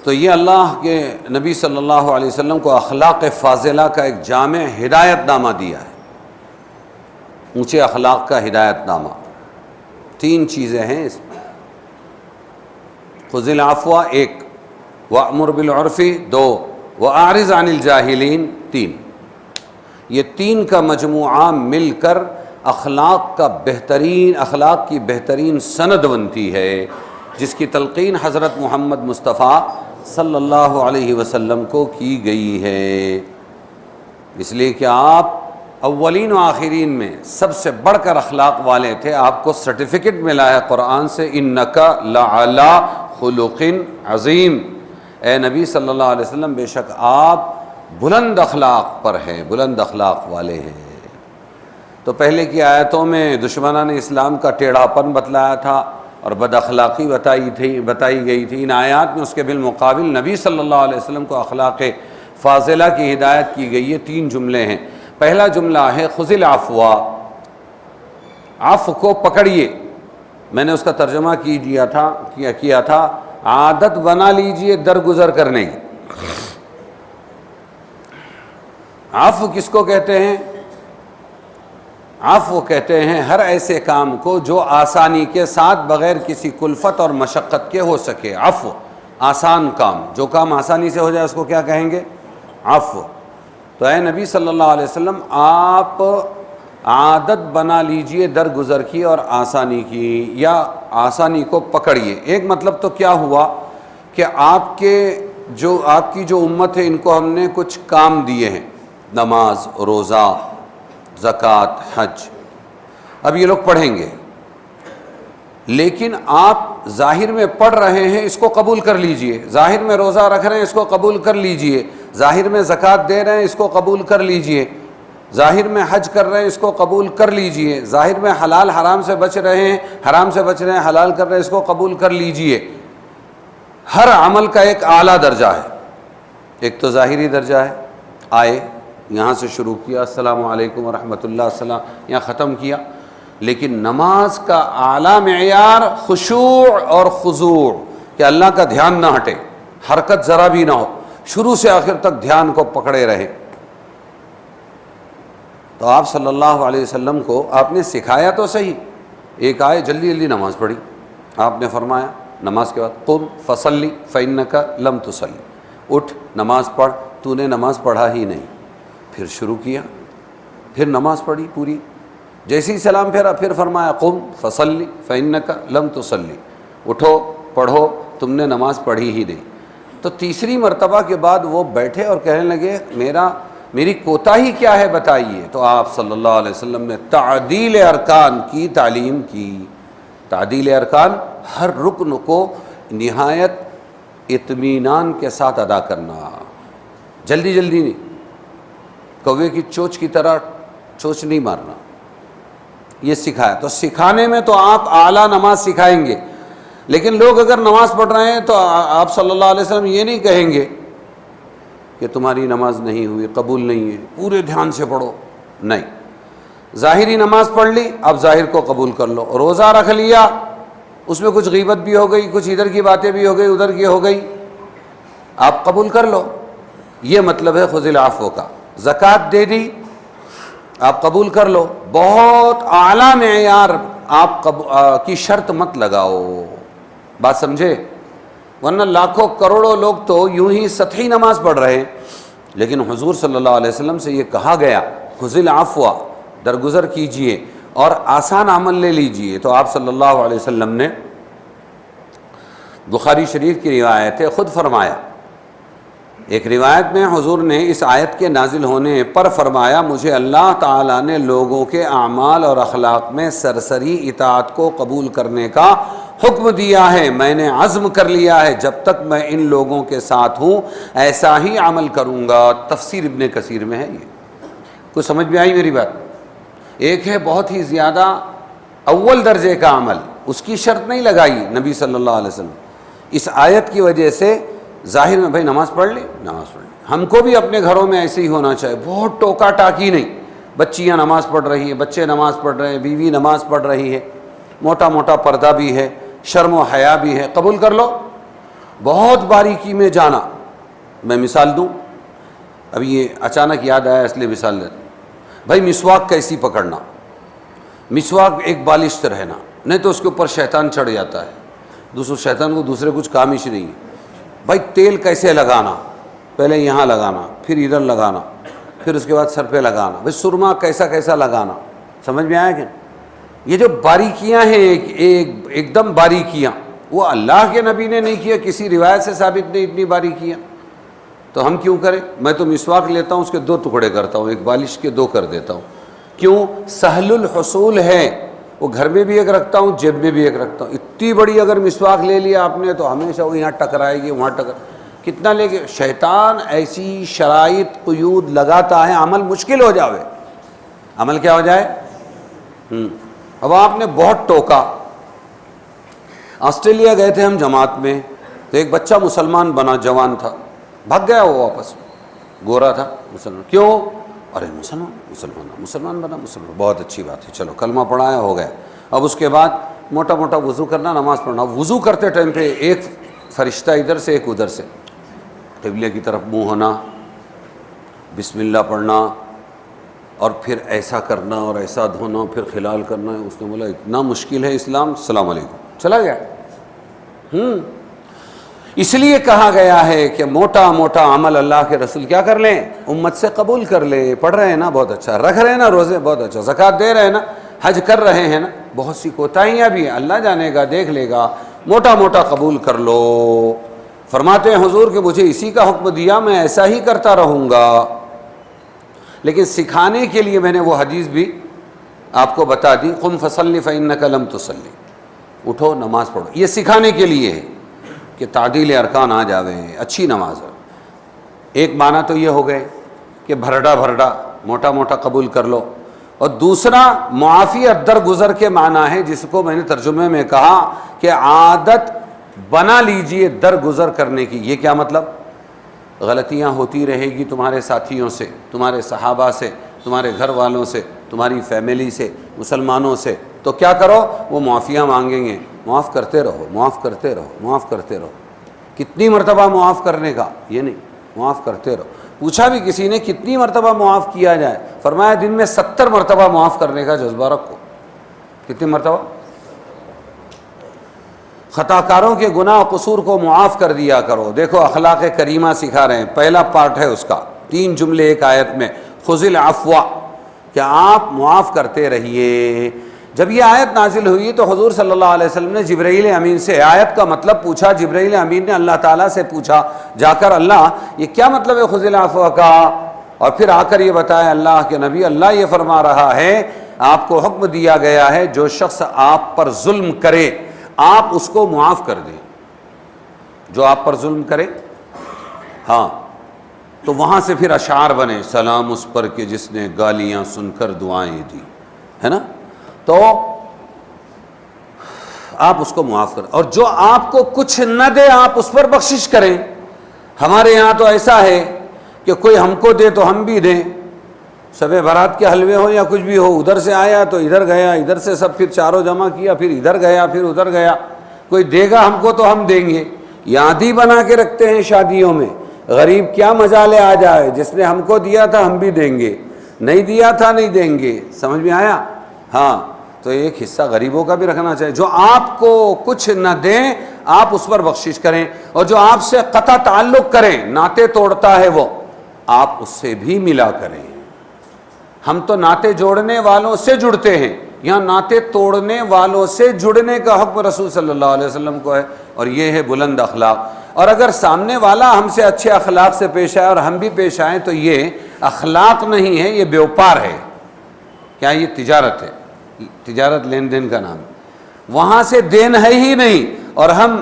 تو یہ اللہ کے نبی صلی اللہ علیہ وسلم کو اخلاق فاضلہ کا ایک جامع ہدایت نامہ دیا ہے، اونچے اخلاق کا ہدایت نامہ۔ 3 چیزیں ہیں اس میں، خذ العفو 1، وأمر بالعرف 2، وأعرض عن الجاہلین 3۔ یہ 3 کا مجموعہ مل کر اخلاق کی بہترین سند بنتی ہے، جس کی تلقین حضرت محمد مصطفیٰ صلی اللہ علیہ وسلم کو کی گئی ہے۔ اس لیے کہ آپ اولین و آخرین میں سب سے بڑھ کر اخلاق والے تھے، آپ کو سرٹیفکیٹ ملا ہے قرآن سے، انک لعلی خلق عظیم، اے نبی صلی اللہ علیہ وسلم بے شک آپ بلند اخلاق پر ہیں، بلند اخلاق والے ہیں۔ تو پہلے کی آیتوں میں دشمنان اسلام کا ٹیڑھا پن بتلایا تھا اور بد اخلاقی بتائی گئی تھی۔ ان آیات میں اس کے بالمقابل نبی صلی اللہ علیہ وسلم کو اخلاق فاضلہ کی ہدایت کی گئی ہے۔ 3 جملے ہیں۔ پہلا جملہ ہے خذ العفو، عفو کو پکڑیے۔ میں نے اس کا ترجمہ کیا تھا عادت بنا لیجئے درگزر کرنے کی۔ عفو کس کو کہتے ہیں؟ عفو کہتے ہیں ہر ایسے کام کو جو آسانی کے ساتھ بغیر کسی کلفت اور مشقت کے ہو سکے۔ عفو آسان کام، جو کام آسانی سے ہو جائے اس کو کیا کہیں گے؟ عفو۔ تو اے نبی صلی اللہ علیہ وسلم آپ عادت بنا لیجئے درگزر کی اور آسانی کی، یا آسانی کو پکڑیے۔ ایک مطلب تو کیا ہوا کہ آپ کی جو امت ہے ان کو ہم نے کچھ کام دیے ہیں، نماز، روزہ، زکوٰۃ، حج، اب یہ لوگ پڑھیں گے، لیکن آپ ظاہر میں پڑھ رہے ہیں، اس کو قبول کر لیجئے۔ ظاہر میں روزہ رکھ رہے ہیں، اس کو قبول کر لیجئے۔ ظاہر میں زکوٰۃ دے رہے ہیں، اس کو قبول کر لیجئے۔ ظاہر میں حج کر رہے ہیں، اس کو قبول کر لیجئے۔ ظاہر میں حلال حرام سے بچ رہے ہیں، حرام سے بچ رہے ہیں، حلال کر رہے ہیں، اس کو قبول کر لیجئے۔ ہر عمل کا ایک اعلیٰ درجہ ہے۔ ایک تو ظاہری درجہ ہے، آئے یہاں سے شروع کیا، السلام علیکم ورحمۃ اللہ، السلام، یہاں ختم کیا۔ لیکن نماز کا اعلیٰ معیار خشوع اور خضوع، کہ اللہ کا دھیان نہ ہٹے، حرکت ذرا بھی نہ ہو، شروع سے آخر تک دھیان کو پکڑے رہے۔ تو آپ صلی اللہ علیہ وسلم کو آپ نے سکھایا تو صحیح، ایک آئے جلدی جلدی نماز پڑھی، آپ نے فرمایا نماز کے بعد قم فصلی فإنک لم تصلی، اٹھ نماز پڑھ، تو نے نماز پڑھا ہی نہیں۔ پھر شروع کیا، پھر نماز پڑھی پوری، جیسے ہی سلام پھیرا پھر فرمایا قم فصلی فإنک لم تصلی، اٹھو پڑھو، تم نے نماز پڑھی ہی نہیں۔ تو تیسری مرتبہ کے بعد وہ بیٹھے اور کہنے لگے میری کوتاہی کیا ہے بتائیے۔ تو آپ صلی اللہ علیہ وسلم نے تعدیل ارکان کی تعلیم کی۔ تعدیل ارکان، ہر رکن کو نہایت اطمینان کے ساتھ ادا کرنا، جلدی جلدی نہیں، کوے کی چوچ کی طرح چوچ نہیں مارنا، یہ سکھایا۔ تو سکھانے میں تو آپ اعلیٰ نماز سکھائیں گے، لیکن لوگ اگر نماز پڑھ رہے ہیں تو آپ صلی اللہ علیہ وسلم یہ نہیں کہیں گے کہ تمہاری نماز نہیں ہوئی، قبول نہیں ہے، پورے دھیان سے پڑھو، نہیں۔ ظاہری نماز پڑھ لی، اب ظاہر کو قبول کر لو۔ روزہ رکھ لیا، اس میں کچھ غیبت بھی ہو گئی، کچھ ادھر کی باتیں بھی ہو گئی، ادھر کی ہو گئی، آپ قبول کر لو۔ یہ مطلب ہے خذ العفو کا۔ زکوٰۃ دے دی، آپ قبول کر لو۔ بہت اعلیٰ معیار آپ کی شرط مت لگاؤ، بات سمجھے؟ ورنہ لاکھوں کروڑوں لوگ تو یوں ہی سطحی نماز پڑھ رہے ہیں، لیکن حضور صلی اللہ علیہ وسلم سے یہ کہا گیا خذ العفو، درگزر کیجئے اور آسان عمل لے لیجئے۔ تو آپ صلی اللہ علیہ وسلم نے، بخاری شریف کی روایت ہے، خود فرمایا، ایک روایت میں حضور نے اس آیت کے نازل ہونے پر فرمایا مجھے اللہ تعالیٰ نے لوگوں کے اعمال اور اخلاق میں سرسری اطاعت کو قبول کرنے کا حکم دیا ہے، میں نے عزم کر لیا ہے جب تک میں ان لوگوں کے ساتھ ہوں ایسا ہی عمل کروں گا۔ تفسیر ابن کثیر میں ہے یہ۔ کچھ سمجھ میں آئی میری بات؟ ایک ہے بہت ہی زیادہ اول درجے کا عمل، اس کی شرط نہیں لگائی نبی صلی اللہ علیہ وسلم، اس آیت کی وجہ سے ظاہر میں بھائی نماز پڑھ لی، نماز پڑھ لی۔ ہم کو بھی اپنے گھروں میں ایسے ہی ہونا چاہیے، بہت ٹوکا ٹاکی نہیں، بچیاں نماز پڑھ رہی ہیں، بچے نماز پڑھ رہے ہیں، بیوی نماز پڑھ رہی ہے، موٹا موٹا پردہ بھی ہے، شرم و حیا بھی ہے، قبول کر لو۔ بہت باریکی میں جانا. میں مثال دوں, ابھی یہ اچانک یاد آیا اس لیے مثال دیتا ہوں. بھائی مسواک کیسی پکڑنا, مسواک ایک بالشت رہنا, نہیں تو اس کے اوپر شیطان چڑھ جاتا ہے. دوسرے شیطان کو دوسرے کچھ کام ہی نہیں ہے. بھائی تیل کیسے لگانا, پہلے یہاں لگانا, پھر ادھر لگانا, پھر اس کے بعد سر پہ لگانا. بھائی سرما کیسا کیسا لگانا, سمجھ میں آیا کہ یہ جو باریکیاں ہیں ایک دم باریکیاں, وہ اللہ کے نبی نے نہیں کیا, کسی روایت سے ثابت نہیں اتنی باریکیاں, تو ہم کیوں کریں؟ میں تو مسواک لیتا ہوں, اس کے 2 ٹکڑے کرتا ہوں, ایک بالش کے 2 کر دیتا ہوں. کیوں؟ سہل الحصول ہے, وہ گھر میں بھی ایک رکھتا ہوں, جیب میں بھی ایک رکھتا ہوں. اتنی بڑی اگر مسواک لے لیا آپ نے تو ہمیشہ وہ یہاں ٹکرائے گی, وہاں کتنا لے کے شیطان ایسی شرائط قیود لگاتا ہے, عمل مشکل ہو جاوے. عمل کیا ہو جائے؟ اب آپ نے بہت ٹوکا. آسٹریلیا گئے تھے ہم جماعت میں, تو ایک بچہ مسلمان بنا, جوان تھا, بھگ گیا وہ واپس. گورا تھا, مسلمان. کیوں؟ ارے مسلمان بنا, بہت اچھی بات ہے, چلو کلمہ پڑھایا, ہو گیا. اب اس کے بعد موٹا موٹا وضو کرنا, نماز پڑھنا. وضو کرتے ٹائم پہ ایک فرشتہ ادھر سے ایک ادھر سے, قبلے کی طرف منہ ہونا, بسم اللہ پڑھنا, اور پھر ایسا کرنا اور ایسا دھونا, پھر خلال کرنا. اس نے بولا اتنا مشکل ہے اسلام, السلام علیکم, چلا گیا. اس لیے کہا گیا ہے کہ موٹا موٹا عمل اللہ کے رسول کیا کر لیں, امت سے قبول کر لے. پڑھ رہے ہیں نا, بہت اچھا. رکھ رہے ہیں نا روزے, بہت اچھا. زکوٰۃ دے رہے ہیں نا, حج کر رہے ہیں نا, بہت سی کوتاہیاں بھی ہیں, اللہ جانے گا, دیکھ لے گا. موٹا موٹا قبول کر لو. فرماتے ہیں حضور کہ مجھے اسی کا حکم دیا, میں ایسا ہی کرتا رہوں گا. لیکن سکھانے کے لیے میں نے وہ حدیث بھی آپ کو بتا دی, قم فصلی فإنک لم تصلی, اٹھو نماز پڑھو. یہ سکھانے کے لیے ہے کہ تعدیل ارکان آ جاوے, اچھی نماز ہے. ایک معنی تو یہ ہو گئے کہ بھرڈا موٹا موٹا قبول کر لو. اور دوسرا معافی درگزر کے معنی ہے, جس کو میں نے ترجمے میں کہا کہ عادت بنا لیجئے درگزر کرنے کی. یہ کیا مطلب؟ غلطیاں ہوتی رہے گی تمہارے ساتھیوں سے, تمہارے صحابہ سے, تمہارے گھر والوں سے, تمہاری فیملی سے, مسلمانوں سے, تو کیا کرو, وہ معافیاں مانگیں گے, معاف کرتے رہو, معاف کرتے رہو, معاف کرتے رہو. کتنی مرتبہ معاف کرنے کا, یہ نہیں, معاف کرتے رہو. پوچھا بھی کسی نے کتنی مرتبہ معاف کیا جائے, فرمایا دن میں 70 مرتبہ معاف کرنے کا جذبہ رکھو. کتنی مرتبہ؟ خطا کاروں کے گناہ و قصور کو معاف کر دیا کرو. دیکھو اخلاق کریمہ سکھا رہے ہیں, پہلا پارٹ ہے اس کا, 3 جملے ایک آیت میں, خذ العفو, کہ آپ معاف کرتے رہیے. جب یہ آیت نازل ہوئی تو حضور صلی اللہ علیہ وسلم نے جبرائیل امین سے آیت کا مطلب پوچھا. جبرائیل امین نے اللہ تعالیٰ سے پوچھا جا کر, اللہ یہ کیا مطلب ہے خذ العفو کا؟ اور پھر آ کر یہ بتایا اللہ کے نبی, اللہ یہ فرما رہا ہے آپ کو حکم دیا گیا ہے جو شخص آپ پر ظلم کرے آپ اس کو معاف کر دیں. جو آپ پر ظلم کرے, ہاں, تو وہاں سے پھر اشعار بنے, سلام اس پر کہ جس نے گالیاں سن کر دعائیں دی, ہے نا. تو آپ اس کو معاف کریں, اور جو آپ کو کچھ نہ دے آپ اس پر بخشش کریں. ہمارے یہاں تو ایسا ہے کہ کوئی ہم کو دے تو ہم بھی دیں. شب برات کے حلوے ہو یا کچھ بھی ہو, ادھر سے آیا تو ادھر گیا, ادھر سے سب پھر چاروں جمع کیا, پھر ادھر گیا, پھر ادھر گیا. کوئی دے گا ہم کو تو ہم دیں گے. یادی بنا کے رکھتے ہیں شادیوں میں, غریب کیا مجالے آ جائے, جس نے ہم کو دیا تھا ہم بھی دیں گے, نہیں دیا تھا نہیں دیں گے. سمجھ میں آیا؟ ہاں, تو ایک حصہ غریبوں کا بھی رکھنا چاہیے. جو آپ کو کچھ نہ دیں آپ اس پر بخشش کریں, اور جو آپ سے قطع تعلق کریں, ناطے توڑتا ہے وہ, آپ اس سے بھی ملا کریں. ہم تو ناطے جوڑنے والوں سے جڑتے ہیں, یہاں ناطے توڑنے والوں سے جڑنے کا حکم رسول صلی اللہ علیہ وسلم کو ہے, اور یہ ہے بلند اخلاق. اور اگر سامنے والا ہم سے اچھے اخلاق سے پیش آئے اور ہم بھی پیش آئیں تو یہ اخلاق نہیں ہے, یہ بیوپار ہے. کیا یہ تجارت ہے؟ تجارت لین دین کا نام. وہاں سے دین ہے ہی نہیں اور ہم,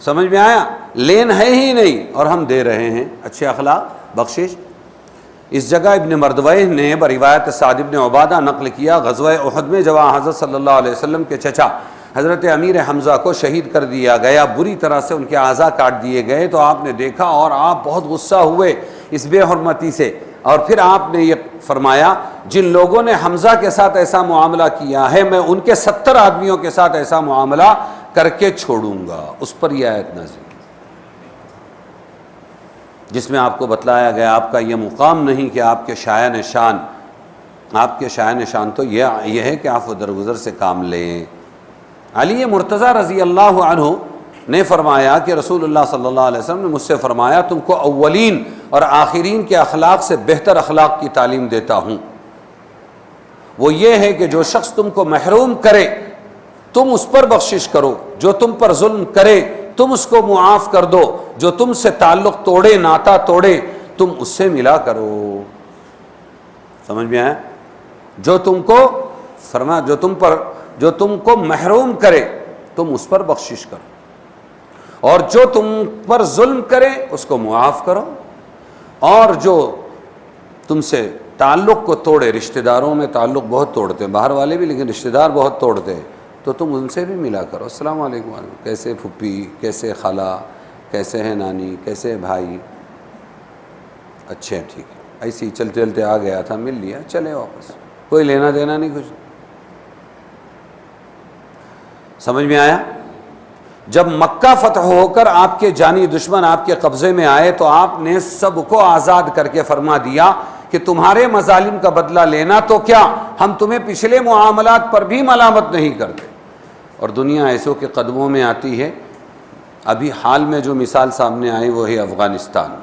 سمجھ میں آیا, لین ہے ہی نہیں اور ہم دے رہے ہیں. اچھے اخلاق, بخشش. اس جگہ ابن مردویہ نے بروایت سعد ابن عبادہ نقل کیا, غزوہ احد میں جب حضرت صلی اللہ علیہ وسلم کے چچا حضرت امیر حمزہ کو شہید کر دیا گیا, بری طرح سے ان کے اعضاء کاٹ دیے گئے, تو آپ نے دیکھا اور آپ بہت غصہ ہوئے اس بے حرمتی سے, اور پھر آپ نے یہ فرمایا جن لوگوں نے حمزہ کے ساتھ ایسا معاملہ کیا ہے میں ان کے 70 آدمیوں کے ساتھ ایسا معاملہ کر کے چھوڑوں گا. اس پر یہ آیت نازل. جس میں آپ کو بتلایا گیا آپ کا یہ مقام نہیں کہ آپ کے شایع نشان تو یہ ہے کہ آپ درگزر سے کام لیں۔ علی مرتضیٰ رضی اللہ عنہ نے فرمایا کہ رسول اللہ صلی اللہ علیہ وسلم نے مجھ سے فرمایا تم کو اولین اور آخرین کے اخلاق سے بہتر اخلاق کی تعلیم دیتا ہوں، وہ یہ ہے کہ جو شخص تم کو محروم کرے تم اس پر بخشش کرو، جو تم پر ظلم کرے تم اس کو معاف کر دو، جو تم سے تعلق توڑے، ناتا توڑے، تم اس سے ملا کرو۔ سمجھ میں آیا؟ جو تم کو فرما جو تم کو محروم کرے تم اس پر بخشش کرو، اور جو تم پر ظلم کرے اس کو معاف کرو، اور جو تم سے تعلق کو توڑے، رشتہ داروں میں تعلق بہت توڑتے ہیں باہر والے بھی، لیکن رشتہ دار بہت توڑتے ہیں، تو تم ان سے بھی ملا کرو۔ السلام علیکم، کیسے پھپھی، کیسے خالہ، کیسے ہے نانی، کیسے ہے بھائی، اچھے ہیں، ٹھیک ہے، ایسے ہی چلتے چلتے آ گیا تھا، مل لیا، چلے واپس، کوئی لینا دینا نہیں کچھ۔ سمجھ میں آیا؟ جب مکہ فتح ہو کر آپ کے جانی دشمن آپ کے قبضے میں آئے تو آپ نے سب کو آزاد کر کے فرما دیا کہ تمہارے مظالم کا بدلہ لینا تو کیا، ہم تمہیں پچھلے معاملات پر بھی ملامت نہیں کرتے۔ اور دنیا ایسوں کے قدموں میں آتی ہے۔ ابھی حال میں جو مثال سامنے آئی وہ ہے افغانستان،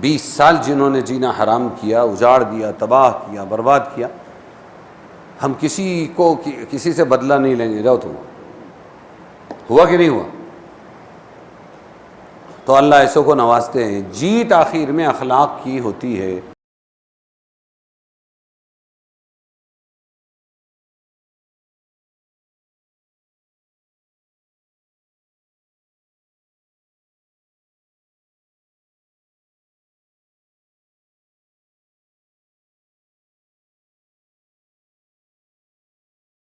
20 سال جنہوں نے جینا حرام کیا، اجاڑ دیا، تباہ کیا، برباد کیا، ہم کسی سے بدلہ نہیں لیں گے، جاؤ تم۔ ہوا کہ نہیں ہوا؟ تو اللہ ایسوں کو نوازتے ہیں۔ جیت آخر میں اخلاق کی ہوتی ہے۔